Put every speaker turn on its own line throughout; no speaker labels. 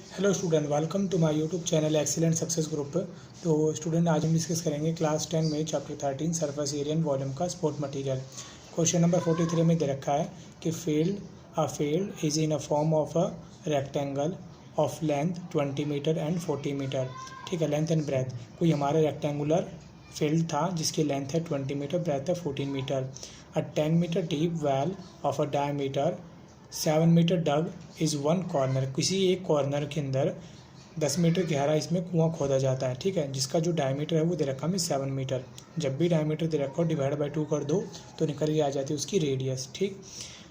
Hello student, welcome to my YouTube channel excellent success group. तो student, आज हम discuss करेंगे क्लास 10 में chapter 13 surface area and volume का सपोर्ट मटेरियल। क्वेश्चन नंबर 43 में दे रखा है कि field is in a form of a rectangle of length 20 metre and 40 metre. ठीक है, लेंथ एंड ब्रेथ। कोई हमारा रेक्टेंगुलर फील्ड था जिसकी लेंथ है 20 मीटर, ब्रेथ है 14 metre. A 10 metre deep well of a diameter 7 metre dug is one corner. किसी एक कॉर्नर के अंदर 10 मीटर गहरा इसमें कुआं खोदा जाता है। ठीक है, जिसका जो डायमीटर है वो दे रखा हमें 7 मीटर। जब भी डायमीटर दे रखा हो डिवाइड बाई 2 कर दो तो निकल के आ जाती है उसकी रेडियस। ठीक,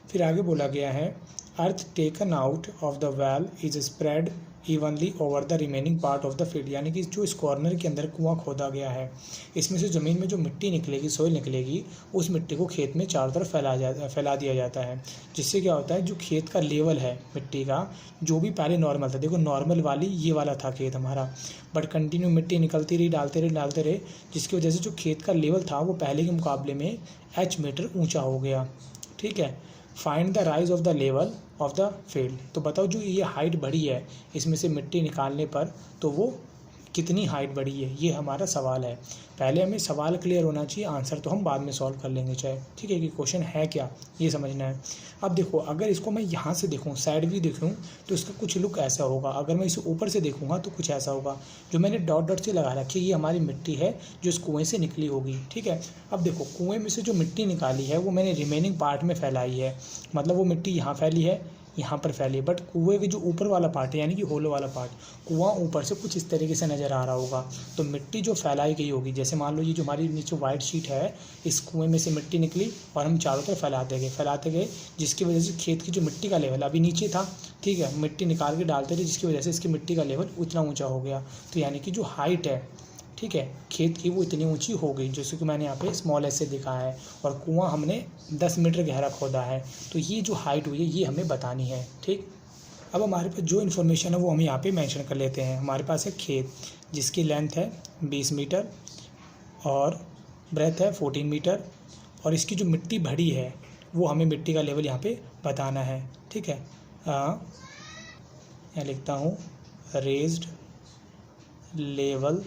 फिर आगे बोला गया है अर्थ taken out of the well is spread evenly over the remaining part of the field. यानी कि जो इस कॉर्नर के अंदर कुआं खोदा गया है, इसमें से ज़मीन में जो मिट्टी निकलेगी, सोइल निकलेगी, उस मिट्टी को खेत में चारों तरफ फैला दिया जाता है। जिससे क्या होता है, जो खेत का लेवल है मिट्टी का, जो भी पहले नॉर्मल था, देखो नॉर्मल वाली ये वाला था खेत हमारा, बट कंटिन्यू मिट्टी निकलती रही, डालते रहे, जिसकी वजह से जो खेत का लेवल था वो पहले के मुकाबले में h मीटर ऊँचा हो गया। ठीक है, find the rise of the level of the field. तो बताओ जो ये हाइट बढ़ी है इसमें से मिट्टी निकालने पर, तो वो कितनी हाइट बढ़ी है, ये हमारा सवाल है। पहले हमें सवाल क्लियर होना चाहिए, आंसर तो हम बाद में सॉल्व कर लेंगे चाहे। ठीक है, कि क्वेश्चन है क्या ये समझना है। अब देखो, अगर इसको मैं यहाँ से देखूँ, साइड व्यू देखूँ, तो इसका कुछ लुक ऐसा होगा। अगर मैं इसे ऊपर से देखूँगा तो कुछ ऐसा होगा। जो मैंने डॉट डॉट से लगा रखी है ये हमारी मिट्टी है जो इस कुएँ से निकली होगी। ठीक है, अब देखो कुएँ में से जो मिट्टी निकाली है वो मैंने रिमेनिंग पार्ट में फैलाई है। मतलब वो मिट्टी यहाँ फैली है, यहाँ पर फैली, बट कुएं के जो ऊपर वाला पार्ट है यानी कि होलो वाला पार्ट, कुआं ऊपर से कुछ इस तरीके से नज़र आ रहा होगा। तो मिट्टी जो फैलाई गई होगी, जैसे मान लो ये जो हमारी नीचे वाइट शीट है, इस कुएं में से मिट्टी निकली और हम चारों तरफ फैलाते गए, जिसकी वजह से खेत की जो मिट्टी का लेवल अभी नीचे था, ठीक है, मिट्टी निकाल के डालते रहे, जिसकी वजह से इसकी मिट्टी का लेवल उतना ऊँचा हो गया। तो यानी कि जो हाइट है, ठीक है, खेत की, वो इतनी ऊंची हो गई, जैसे कि मैंने यहाँ पे स्मॉल एस से दिखाया है। और कुआं हमने 10 मीटर गहरा खोदा है, तो ये जो हाइट हुई है ये हमें बतानी है। ठीक, अब हमारे पास जो इन्फॉर्मेशन है वो हम यहाँ पे मेंशन कर लेते हैं। हमारे पास है खेत जिसकी लेंथ है 20 मीटर और ब्रेथ है 14 मीटर, और इसकी जो मिट्टी भरी है वो हमें मिट्टी का लेवल यहाँ पे बताना है। ठीक है, यहाँ लिखता हूँ raised level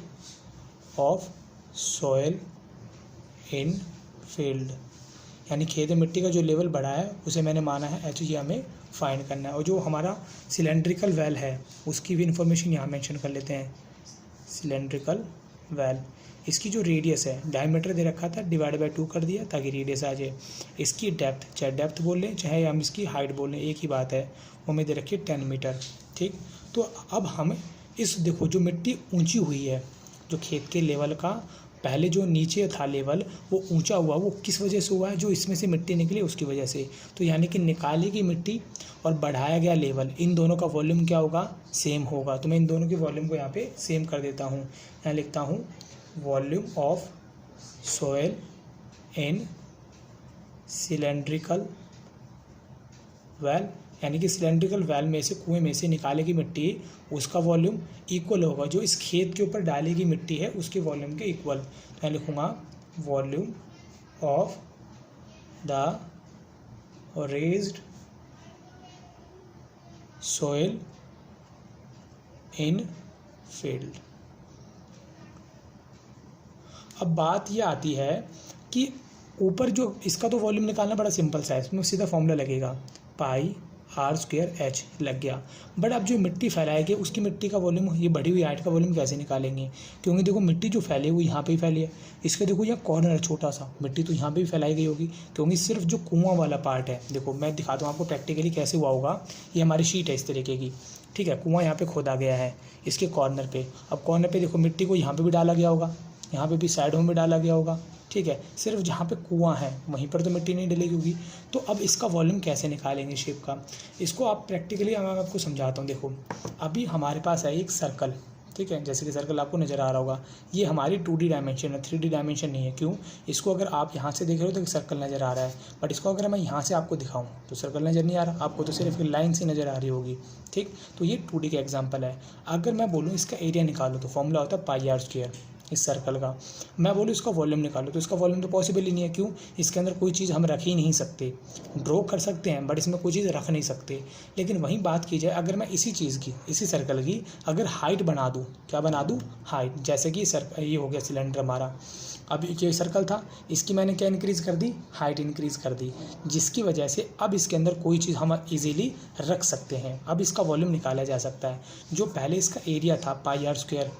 of soil in field, यानी खेत में मिट्टी का जो लेवल बढ़ा है उसे मैंने माना है एच, ये हमें फाइंड करना है। और जो हमारा सिलेंड्रिकल वेल है उसकी भी इंफॉर्मेशन यहाँ मेंशन कर लेते हैं। सिलेंड्रिकल वेल, इसकी जो रेडियस है, डायमीटर दे रखा था, डिवाइड बाई 2 कर दिया ताकि रेडियस आ जाए। इसकी डेप्थ, चाहे डेप्थ बोल लें चाहे हम इसकी हाइट बोल लें, एक ही बात है, वो हमें दे रखी है 10 मीटर। ठीक, तो अब हम इस, देखो जो मिट्टी ऊंची हुई है, जो खेत के लेवल का पहले जो नीचे था लेवल वो ऊंचा हुआ, वो किस वजह से हुआ है, जो इसमें से मिट्टी निकली उसकी वजह से। तो यानी कि निकाली गई मिट्टी और बढ़ाया गया लेवल, इन दोनों का वॉल्यूम क्या होगा, सेम होगा। तो मैं इन दोनों के वॉल्यूम को यहाँ पे सेम कर देता हूँ। यहाँ लिखता हूँ volume of soil in cylindrical well, यानी कि सिलेंड्रिकल वेल में से, कुएं में से निकालेगी मिट्टी, उसका वॉल्यूम इक्वल होगा जो इस खेत के ऊपर डालेगी मिट्टी है उसके वॉल्यूम के इक्वल। तो मैं लिखूँगा volume of the raised soil in field. अब बात ये आती है कि ऊपर जो इसका तो वॉल्यूम निकालना बड़ा सिंपल सा है, इसमें सीधा फॉर्मूला लगेगा, पाई आर स्क्वायर एच लग गया। बट अब जो मिट्टी फैलाएगी उसकी मिट्टी का वॉल्यूम, ये बढ़ी हुई हाइट का वॉल्यूम कैसे निकालेंगे, क्योंकि देखो मिट्टी जो फैली हुई यहाँ पे ही फैली है, इसका देखो यहाँ कॉर्नर छोटा सा, मिट्टी तो यहाँ पे भी फैलाई गई होगी, क्योंकि सिर्फ जो कुआं वाला पार्ट है, देखो मैं दिखाता हूँ आपको प्रैक्टिकली कैसे हुआ होगा। ये हमारी शीट है इस तरीके की, ठीक है, कुआं यहाँ पे खोदा गया है इसके कॉर्नर पे। अब कॉर्नर पे देखो मिट्टी को यहाँ पे भी डाला गया होगा, यहाँ पे भी साइडों में डाला गया होगा, ठीक है, सिर्फ जहाँ पे कुआं है वहीं पर तो मिट्टी नहीं डलेगी होगी। तो अब इसका वॉल्यूम कैसे निकालेंगे शेप का, इसको आप प्रैक्टिकली मैं आपको समझाता हूँ। देखो अभी हमारे पास है एक सर्कल, ठीक है, जैसे कि सर्कल आपको नज़र आ रहा होगा, ये हमारी 2D डायमेंशन है, 3D डायमेंशन नहीं है। क्यों, इसको अगर आप यहाँ से देख रहे हो तो सर्कल नज़र आ रहा है, बट इसको अगर मैं यहाँ से आपको दिखाऊँ तो सर्कल नज़र नहीं आ रहा, आपको तो सिर्फ लाइन से नज़र आ रही होगी। ठीक, तो ये 2D का एग्जाम्पल है। अगर मैं बोलूँ इसका एरिया निकालो तो फॉर्मूला होता है पाई आर स्क्वायर। इस सर्कल का। मैं बोलूँ इसका वॉल्यूम निकालो, तो इसका वॉल्यूम तो पॉसिबल ही नहीं है। क्यों? इसके अंदर कोई चीज़ हम रख ही नहीं सकते। ड्रॉ कर सकते हैं बट इसमें कोई चीज़ रख नहीं सकते। लेकिन वहीं बात की जाए, अगर मैं इसी चीज़ की, इसी सर्कल की अगर हाइट बना दूँ, क्या बना दूँ? हाइट। जैसे कि ये हो गया सिलेंडर हमारा, अब ये सर्कल था, इसकी मैंने क्या इंक्रीज़ कर दी? हाइट इंक्रीज़ कर दी, जिसकी वजह से अब इसके अंदर कोई चीज़ हम इजीली रख सकते हैं। अब इसका वॉल्यूम निकाला जा सकता है। जो पहले इसका एरिया था पाई आर स्क्वायर,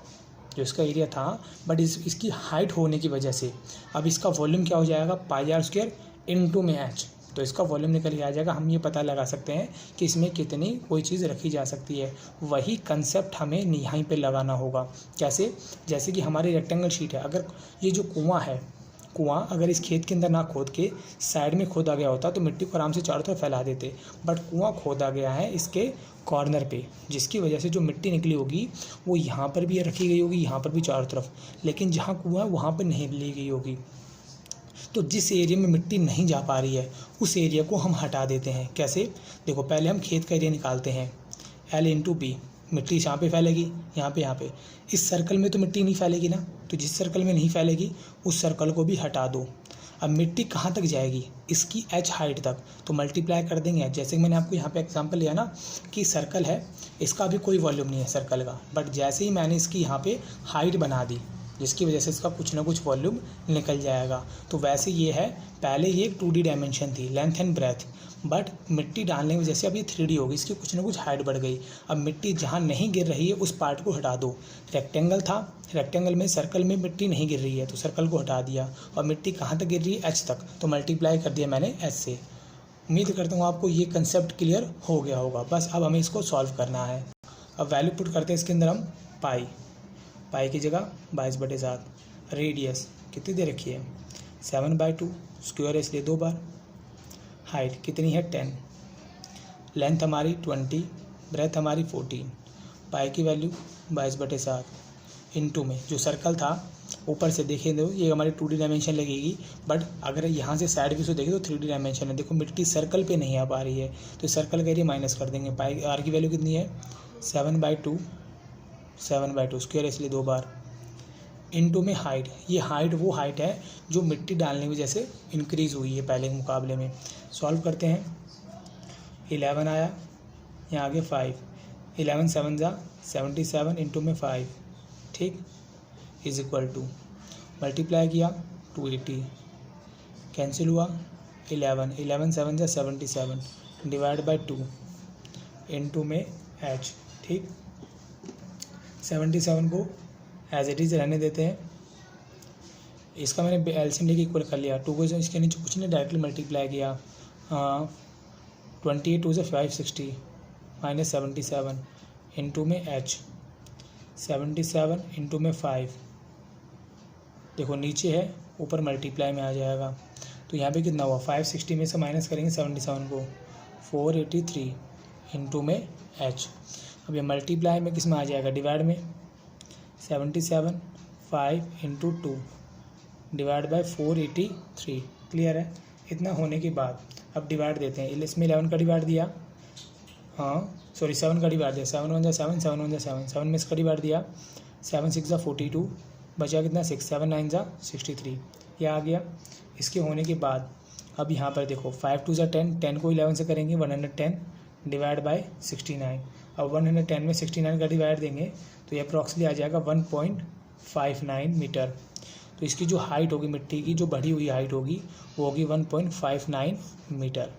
जो इसका एरिया था, बट इसकी हाइट होने की वजह से अब इसका वॉल्यूम क्या हो जाएगा? पाई आर स्क्वायर इंटू में एच। तो इसका वॉल्यूम निकल के आ जाएगा। हम ये पता लगा सकते हैं कि इसमें कितनी कोई चीज़ रखी जा सकती है। वही कंसेप्ट हमें यहीं पे लगाना होगा। कैसे? जैसे कि हमारी रेक्टेंगल शीट है, अगर ये जो कुआं है, कुआं अगर इस खेत के अंदर ना खोद के साइड में खोदा गया होता तो मिट्टी को आराम से चारों तरफ फैला देते, बट कुआं खोदा गया है इसके कॉर्नर पे, जिसकी वजह से जो मिट्टी निकली होगी वो यहाँ पर भी रखी गई होगी, यहाँ पर भी चारों तरफ, लेकिन जहाँ कुआं है वहाँ पर नहीं ली गई होगी। तो जिस एरिया में मिट्टी नहीं जा पा रही है उस एरिया को हम हटा देते हैं। कैसे? देखो, पहले हम खेत का एरिया निकालते हैं, L इंटू बी। मिट्टी यहाँ पे फैलेगी, यहाँ पे। इस सर्कल में तो मिट्टी नहीं फैलेगी ना, तो जिस सर्कल में नहीं फैलेगी उस सर्कल को भी हटा दो। अब मिट्टी कहाँ तक जाएगी? इसकी एच हाइट तक, तो मल्टीप्लाई कर देंगे। जैसे कि मैंने आपको यहाँ पे एग्जांपल लिया ना कि सर्कल है, इसका भी कोई वॉल्यूम नहीं है सर्कल का, बट जैसे ही मैंने इसकी यहाँ पे हाइट बना दी, जिसकी वजह से इसका कुछ ना कुछ वॉल्यूम निकल जाएगा। तो वैसे ये है, पहले ये 2D डायमेंशन थी, लेंथ एंड ब्रेथ, बट मिट्टी डालने की वजह से अब ये 3D होगी, इसकी कुछ ना कुछ हाइट बढ़ गई। अब मिट्टी जहाँ नहीं गिर रही है उस पार्ट को हटा दो। रेक्टेंगल था, रेक्टेंगल में सर्कल में मिट्टी नहीं गिर रही है तो सर्कल को हटा दिया, और मिट्टी कहाँ तक गिर रही है? एच तक, तो मल्टीप्लाई कर दिया मैंने एच से। उम्मीद करता हूँ आपको ये कंसेप्ट क्लियर हो गया होगा। बस अब हमें इसको सॉल्व करना है। अब वैल्यू पुट करते हैं इसके अंदर हम। पाई की जगह 22/7। रेडियस कितनी दे रखी है? 7/2। स्क्वायर है इसलिए 2 बार। हाइट कितनी है? 10। लेंथ हमारी 20, ब्रेथ हमारी 14। पाई की वैल्यू 22/7 इंटू में जो सर्कल था, ऊपर से देखें तो ये हमारी 2D डायमेंशन लगेगी, बट अगर यहाँ से साइड व्यू से देखें तो 3D डायमेंशन है। देखो मिट्टी सर्कल पे नहीं आ पा रही है, तो सर्कल का एरिया माइनस कर देंगे। पाई आर की वैल्यू कितनी है? 7/2। स्क्वायर इसलिए 2 बार इंटू में हाइट। ये हाइट वो हाइट है जो मिट्टी डालने की वजह से इंक्रीज़ हुई है पहले के मुकाबले में। सॉल्व करते हैं। 11 आया, यहाँ आगे 5। 11 7 जा 77 इंटू में 5, ठीक, इज इक्वल टू, मल्टीप्लाई किया 280, कैंसिल हुआ 11 7 जा 77 डिवाइड बाई 2 इंटू में एच, ठीक। 77 को एज इट इज़ रहने देते हैं। इसका मैंने एलसीएम लेके इक्वल कर लिया। 2 को इसके नीचे कुछ नहीं, डायरेक्टली मल्टीप्लाई किया। 28 2 से 560 माइनस 77 इंटू में एच। 77 इंटू में 5, देखो नीचे है, ऊपर मल्टीप्लाई में आ जाएगा। तो यहाँ पे कितना हुआ? 560 में से माइनस करेंगे 77 को, 483 इंटू में एच। अब ये मल्टीप्लाई में किस में आ जाएगा? डिवाइड में। 77 5 इंटू 2 डिवाइड बाई 483। क्लियर है? इतना होने के बाद अब डिवाइड देते हैं। इसमें 11 का डिवाइड दिया, हाँ सॉरी 7 का डिवाइड दिया। 7 1 जा 7, 7 1 जा 7, 7 में इसका डिवाइड दिया। 7 6 जा 42, बचा कितना? 6, 7 9 जा 63, ये आ गया। इसके होने के बाद अब यहाँ पर देखो 5 2 जा 10, 10 को 11 से करेंगे 110 डिवाइड बाई 69। अब 110 में 69 का डिवाइड देंगे तो ये अप्रॉक्सीमेटली आ जाएगा 1.59 मीटर। तो इसकी जो हाइट होगी, मिट्टी की जो बढ़ी हुई हाइट होगी, वो होगी 1.59 मीटर।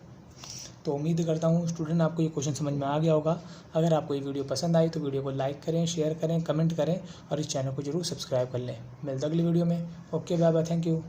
तो उम्मीद करता हूँ स्टूडेंट आपको ये क्वेश्चन समझ में आ गया होगा। अगर आपको ये वीडियो पसंद आई तो वीडियो को लाइक करें, शेयर करें, कमेंट करें और इस चैनल को जरूर सब्सक्राइब कर लें। मिलते अगली वीडियो में। Okay, bye bye, thank you.